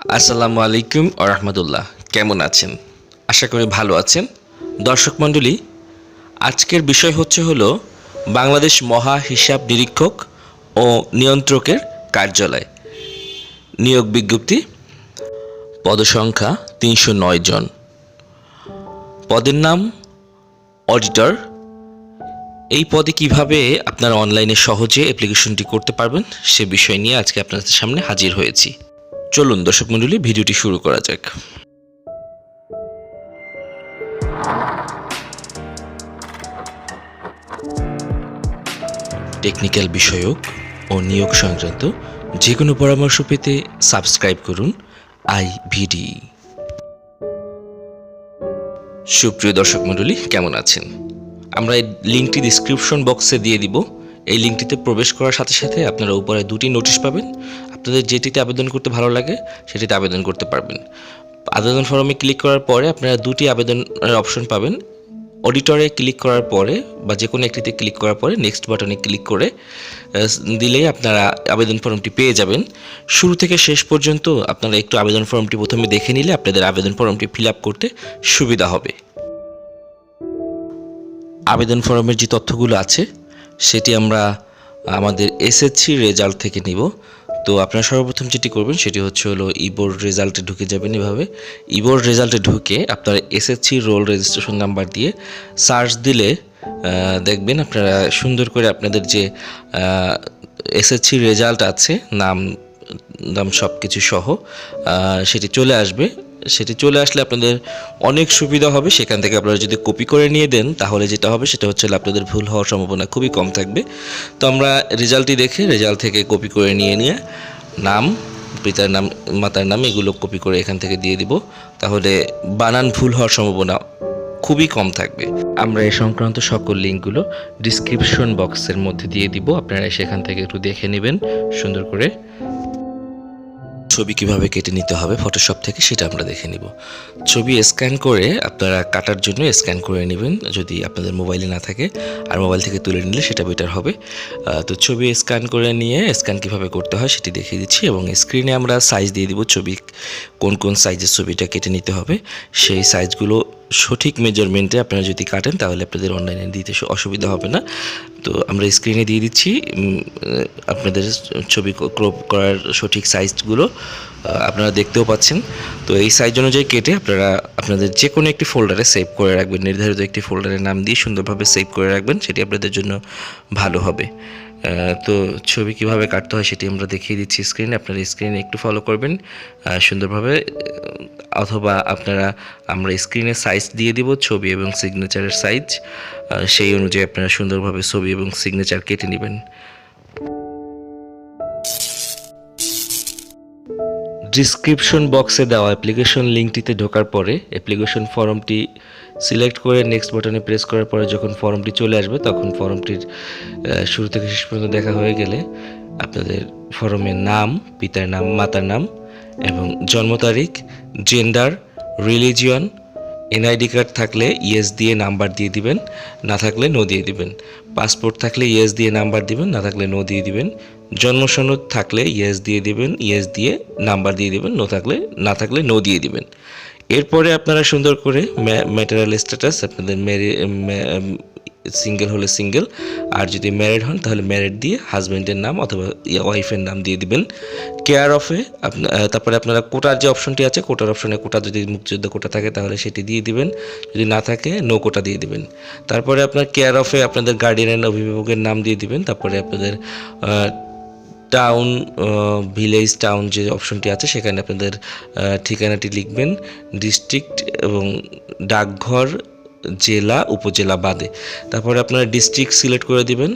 আসসালামু আলাইকুম ওয়া রাহমাতুল্লাহ। কেমন আছেন? আশা করি ভালো আছেন। দর্শক মণ্ডলী, আজকের বিষয় হলো বাংলাদেশ মহা হিসাব নিরীক্ষক ও নিয়ন্ত্রকের কার্যালয় নিয়োগ বিজ্ঞপ্তি। পদসংখ্যা ৩০৯ জন। পদের নাম অডিটর। এই পদে কিভাবে আপনারা অনলাইনে সহজে অ্যাপ্লিকেশনটি করতে পারবেন সে বিষয় নিয়ে আজকে আপনাদের সামনে হাজির হয়েছি। চলুন দর্শক মণ্ডলী, ভিডিওটি শুরু করা যাক। টেকনিক্যাল বিষয়ক ও নিয়োগ সংক্রান্ত যে কোনো পরামর্শ পেতে সাবস্ক্রাইব করুন আইভিডি। সুপ্রিয় দর্শক মণ্ডলী, কেমন আছেন? আমরা এই লিঙ্কটি ডিসক্রিপশন বক্সে দিয়ে দিব। এই লিঙ্কটিতে প্রবেশ করার সাথে সাথে আপনারা উপরে দুটি নোটিশ পাবেন। আপনাদের যেটিতে আবেদন করতে ভালো লাগে সেটিতে আবেদন করতে পারবেন। আবেদন ফর্মে ক্লিক করার পরে আপনারা দুটি আবেদনের অপশন পাবেন। অডিটরে ক্লিক করার পরে বা যে কোনো একটিতে ক্লিক করার পরে নেক্সট বাটনে ক্লিক করে দিলেই আপনারা আবেদন ফর্মটি পেয়ে যাবেন। শুরু থেকে শেষ পর্যন্ত আপনারা একটু আবেদন ফর্মটি প্রথমে দেখে নিলে আপনাদের আবেদন ফর্মটি ফিল আপ করতে সুবিধা হবে। আবেদন ফর্মের যে তথ্যগুলো আছে সেটি আমরা আমাদের এসএসসি রেজাল্ট থেকে নিব। তো আপনারা সর্বপ্রথম যেটি করবেন সেটি হলো ইবোর্ড রেজাল্টে ঢুকে যাবেন। এভাবে ইবোর্ড রেজাল্টে ঢুকে আপনারা এসএসসি রোল রেজিস্ট্রেশন নাম্বার দিয়ে সার্চ দিলে দেখবেন আপনারা সুন্দর করে আপনাদের যে এসএসসি রেজাল্ট আছে নাম সব কিছু সহ সেটি চলে আসবে। সেটি চলে আসলে আপনাদের অনেক সুবিধা হবে। সেখান থেকে আপনারা যদি কপি করে নিয়ে দেন তাহলে যেটা হবে সেটা হচ্ছে আপনাদের ভুল হওয়ার সম্ভাবনা খুবই কম থাকবে। তো আমরা রেজাল্টটি দেখে রেজাল্ট থেকে কপি করে নিয়ে নাম, পিতার নাম, মাতার নাম এগুলো কপি করে এখান থেকে দিয়ে দিব। তাহলে বানান ভুল হওয়ার সম্ভাবনা খুবই কম থাকবে। আমরা এই সংক্রান্ত সকল লিঙ্কগুলো ডিসক্রিপশন বক্সের মধ্যে দিয়ে দিব। আপনারা সেখান থেকে একটু দেখে নেবেন সুন্দর করে। ছবি কিভাবে কেটে নিতে হবে ফটোশপ থেকে সেটা আমরা দেখে নিব। ছবি স্ক্যান করে আপনারা কাটার জন্য স্ক্যান করে নেবেন যদি আপনাদের মোবাইলে না থাকে, আর মোবাইল থেকে তুলে নিলে সেটা বেটার হবে। তো ছবি স্ক্যান করে নিয়ে স্ক্যান কিভাবে করতে হয় সেটি দেখিয়ে দিচ্ছি এবং স্ক্রিনে আমরা সাইজ দিয়ে দিব। ছবি কোন সাইজের ছবিটা কেটে নিতে হবে সেই সাইজগুলো সঠিক মেজারমেন্টে আপনারা যদি কাটেন তাহলে আপনাদের অনলাইনে দিতে অসুবিধা হবে না। তো আমরা স্ক্রিনে দিয়ে দিচ্ছি আপনাদের ছবি ক্রপ করার সঠিক সাইজগুলো আপনারা দেখতেও পাচ্ছেন। তো এই সাইজ অনুযায়ী কেটে আপনারা আপনাদের যে কোনো একটি ফোল্ডারে সেভ করে রাখবেন। নির্ধারিত একটি ফোল্ডারের নাম দিয়ে সুন্দরভাবে সেভ করে রাখবেন, সেটি আপনাদের জন্য ভালো হবে। তো ছবি কিভাবে কাটতে হয় সেটি আমরা দেখিয়ে দিচ্ছি স্ক্রিনে। আপনারা স্ক্রিনে একটু ফলো করবেন সুন্দরভাবে, অথবা আমরা স্ক্রিনে সাইজ দিয়ে দিব ছবি এবং সিগনেচারের সাইজ, সেই অনুযায়ী আপনারা সুন্দরভাবে ছবি এবং সিগনেচার কেটে নেবেন। ডিসক্রিপশন বক্সে দেওয়া অ্যাপ্লিকেশন লিঙ্কটিতে ঢোকার পরে অ্যাপ্লিকেশন ফর্মটি সিলেক্ট করে নেক্সট বাটনে প্রেস করার পরে যখন ফর্মটি চলে আসবে তখন ফর্মটির শুরু থেকে শেষ পর্যন্ত দেখা হয়ে গেলে আপনাদের ফর্মের নাম, পিতার নাম, মাতার নাম এবং জন্ম তারিখ, জেন্ডার, রিলিজিয়ন, এনআইডি কার্ড থাকলে ইয়েস দিয়ে নাম্বার দিয়ে দিবেন, না থাকলে নো দিয়ে দিবেন। পাসপোর্ট থাকলে ইয়েস দিয়ে নাম্বার দিবেন, না থাকলে নো দিয়ে দিবেন। জন্ম সনদ থাকলে ইয়েস দিয়ে দিবেন, ইয়েস দিয়ে নাম্বার দিয়ে দিবেন, না থাকলে নো দিয়ে দিবেন। এরপরে আপনারা সুন্দর করে ম্যাটেরিয়াল স্ট্যাটাস আপনাদের সিঙ্গেল হলে সিঙ্গেল, আর যদি ম্যারিড হন তাহলে ম্যারিড দিয়ে হাজব্যান্ডের নাম অথবা ওয়াইফের নাম দিয়ে দিবেন। কেয়ার অফে তারপরে আপনারা কোটার যে অপশনটি আছে কোটার অপশনে কোটা যদি মুক্তিযোদ্ধা কোটা থাকে তাহলে সেটি দিয়ে দিবেন, যদি না থাকে নো কোটা দিয়ে দিবেন। তারপরে আপনার কেয়ার অফে আপনাদের গার্ডিয়ান অভিভাবকের নাম দিয়ে দিবেন। তারপরে আপনাদের টাউন, ভিলেজ, টাউন যে অপশনটি আছে সেখানে আপনাদের ঠিকানাটি লিখবেন, ডিস্ট্রিক্ট এবং ডাকঘর, জেলা, উপজেলা বাদে। তারপরে আপনারা ডিস্ট্রিক্ট সিলেক্ট করে দিবেন,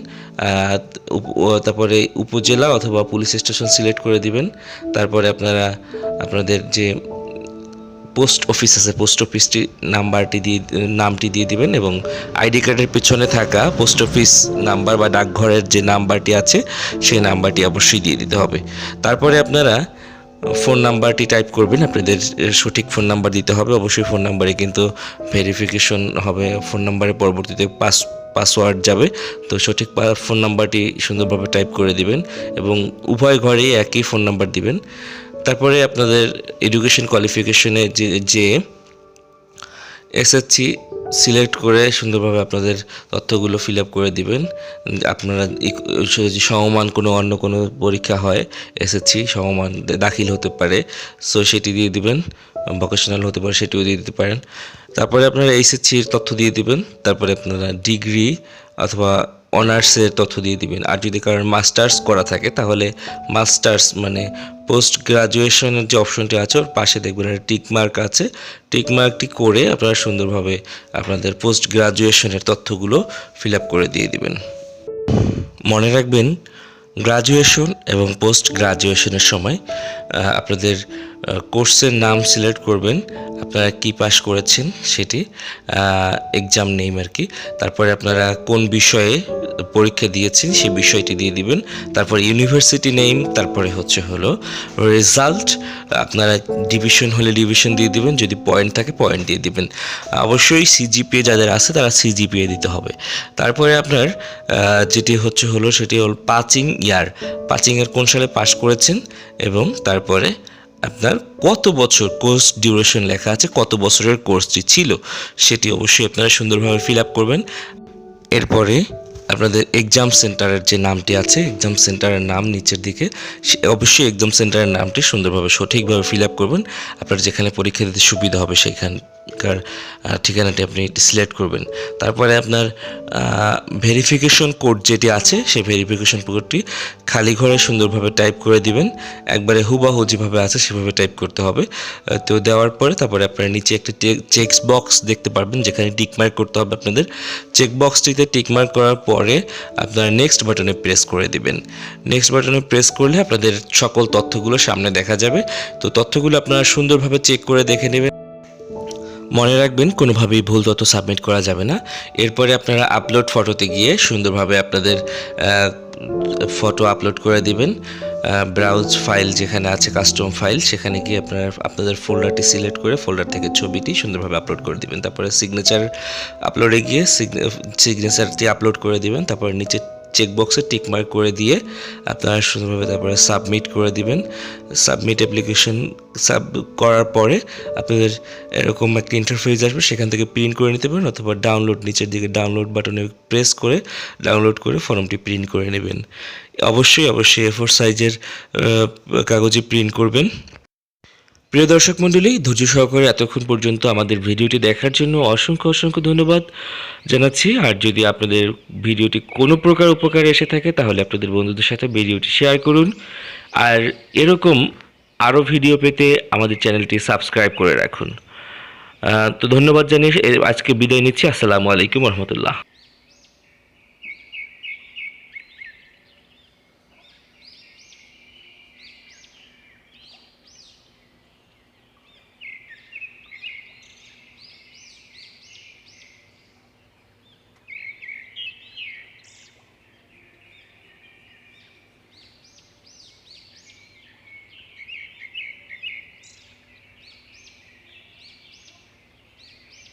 তারপরে উপজেলা অথবা পুলিশ স্টেশন সিলেক্ট করে দিবেন। তারপরে আপনারা আপনাদের যে পোস্ট অফিস আছে পোস্ট অফিসটি নামটি দিয়ে দিবেন এবং আইডি কার্ডের পিছনে থাকা পোস্ট অফিস নাম্বার বা ডাকঘরের যে নাম্বারটি আছে সেই নাম্বারটি অবশ্যই দিয়ে দিতে হবে। তারপরে আপনারা ফোন নাম্বারটি টাইপ করবেন, আপনাদের সঠিক ফোন নাম্বার দিতে হবে। অবশ্যই ফোন নাম্বারে কিন্তু ভেরিফিকেশন হবে, ফোন নাম্বারে পরবর্তীতে পাসওয়ার্ড যাবে। তো সঠিক ফোন নাম্বারটি সুন্দরভাবে টাইপ করে দিবেন এবং উভয় ঘরেই একই ফোন নাম্বার দিবেন। তারপরে আপনাদের এডুকেশন কোয়ালিফিকেশনে যে এসএসসি সিলেক্ট করে সুন্দরভাবে আপনাদের তথ্যগুলো ফিল আপ করে দিবেন। আপনারা যদি সমমান অন্য কোনো পরীক্ষা হয়, এসএসসি সমমান দাখিল হতে পারে, সো সেটি দিয়ে দিবেন। ভোকেশনাল হতে পারে, সেটিও দিয়ে দিতে পারেন। তারপরে আপনারা এইচএসসির তথ্য দিয়ে দিবেন। তারপরে আপনারা ডিগ্রি অথবা অনার্সের তথ্য দিয়ে দিবেন। আর যদি কারোর মাস্টার্স করা থাকে তাহলে মাস্টার্স মানে পোস্ট গ্রাজুয়েশনের যে অপশনটি আছে ওর পাশে দেখবেন একটা টিকমার্ক আছে, টিকমার্কটি করে আপনারা সুন্দরভাবে আপনাদের পোস্ট গ্রাজুয়েশনের তথ্যগুলো ফিল আপ করে দিয়ে দিবেন। মনে রাখবেন, গ্রাজুয়েশন এবং পোস্ট গ্রাজুয়েশনের সময় আপনাদের কোর্সের নাম সিলেক্ট করবেন, আপনারা কি পাস করেছেন সেটি, এক্সাম নেম আর কি। তারপরে আপনারা কোন বিষয়ে পরীক্ষা দিয়েছেন সেই বিষয়টি দিয়ে দিবেন। তারপর ইউনিভার্সিটি নেম, তারপরে হলো রেজাল্ট। আপনারা ডিভিশন হলে ডিভিশন দিয়ে দিবেন, যদি পয়েন্ট থাকে পয়েন্ট দিয়ে দিবেন। অবশ্যই সিজিপিএ যাদের আছে তারা সিজিপিএ দিতে হবে। তারপরে আপনার যেটি সেটি হল পাচিংয়ের কোন সালে পাস করেছেন এবং তারপরে আপনার কত বছর কোর্স ডিউরেশন লেখা আছে, কত বছরের কোর্সটি ছিল সেটি অবশ্যই আপনারা সুন্দরভাবে ফিল আপ করবেন। এরপরে আপনাদের এক্সাম সেন্টারের যে নামটি আছে, এক্সাম সেন্টারের নাম নিচের দিকে, অবশ্যই এক্সাম সেন্টারের নামটি সুন্দরভাবে সঠিকভাবে ফিল আপ করবেন। আপনার যেখানে পরীক্ষা দিতে সুবিধা হবে সেখানকার ঠিকানাটি আপনি সিলেক্ট করবেন। তারপরে আপনার ভেরিফিকেশন কোড যেটি আছে সেই ভেরিফিকেশন কোডটি খালি ঘরে সুন্দরভাবে টাইপ করে দিবেন। একবারে হুবাহু যেভাবে আছে সেভাবে টাইপ করতে হবে। তো দেওয়ার পরে তারপরে আপনারা নিচে একটা চেক বক্স দেখতে পারবেন যেখানে টিকমার্ক করতে হবে আপনাদের। চেক বক্সটিতে টিকমার্ক করার পরে আপনারা নেক্সট বাটনে প্রেস করে দিবেন। নেক্সট বাটনে প্রেস করলে আপনাদের সকল তথ্যগুলো সামনে দেখা যাবে। তো তথ্যগুলো আপনারা সুন্দরভাবে চেক করে দেখে নেবেন। মনে রাখবেন, কোনোভাবেই ভুল তথ্য সাবমিট করা যাবে না। এরপরে আপনারা আপলোড ফটোতে গিয়ে সুন্দরভাবে আপনাদের ফটো আপলোড করে দিবেন। ব্রাউজ ফাইল যেখানে আছে, কাস্টম ফাইল, সেখানে গিয়ে আপনাদের ফোল্ডারটি সিলেক্ট করে ফোল্ডার থেকে ছবিটি সুন্দরভাবে আপলোড করে দিবেন। তারপরে সিগনেচার আপলোডে গিয়ে সিগনেচারটি আপলোড করে দিবেন। তারপরে নিচে চেকবক্সে টিকমার্ক করে দিয়ে আপনারা সুন্দরভাবে তারপরে সাবমিট করে দিবেন। সাবমিট অ্যাপ্লিকেশন করার পরে আপনাদের এরকম একটা ইন্টারফেস আসবে, সেখান থেকে প্রিন্ট করে নিতে পারেন অথবা ডাউনলোড, নিচের দিকে ডাউনলোড বাটনে প্রেস করে ডাউনলোড করে ফর্মটি প্রিন্ট করে নেবেন। অবশ্যই A4 সাইজের কাগজে প্রিন্ট করবেন। প্রিয় দর্শক মণ্ডলী, ধৈর্য সহকারে এতক্ষণ পর্যন্ত আমাদের ভিডিওটি দেখার জন্য অসংখ্য ধন্যবাদ জানাচ্ছি। আর যদি আপনাদের ভিডিওটি কোনো প্রকার উপকারে এসে থাকে তাহলে আপনাদের বন্ধুদের সাথে ভিডিওটি শেয়ার করুন। আর এরকম আরও ভিডিও পেতে আমাদের চ্যানেলটি সাবস্ক্রাইব করে রাখুন। তো ধন্যবাদ জানিয়ে আজকে বিদায় নিচ্ছি। আসসালামু আলাইকুম রহমতুল্লাহ।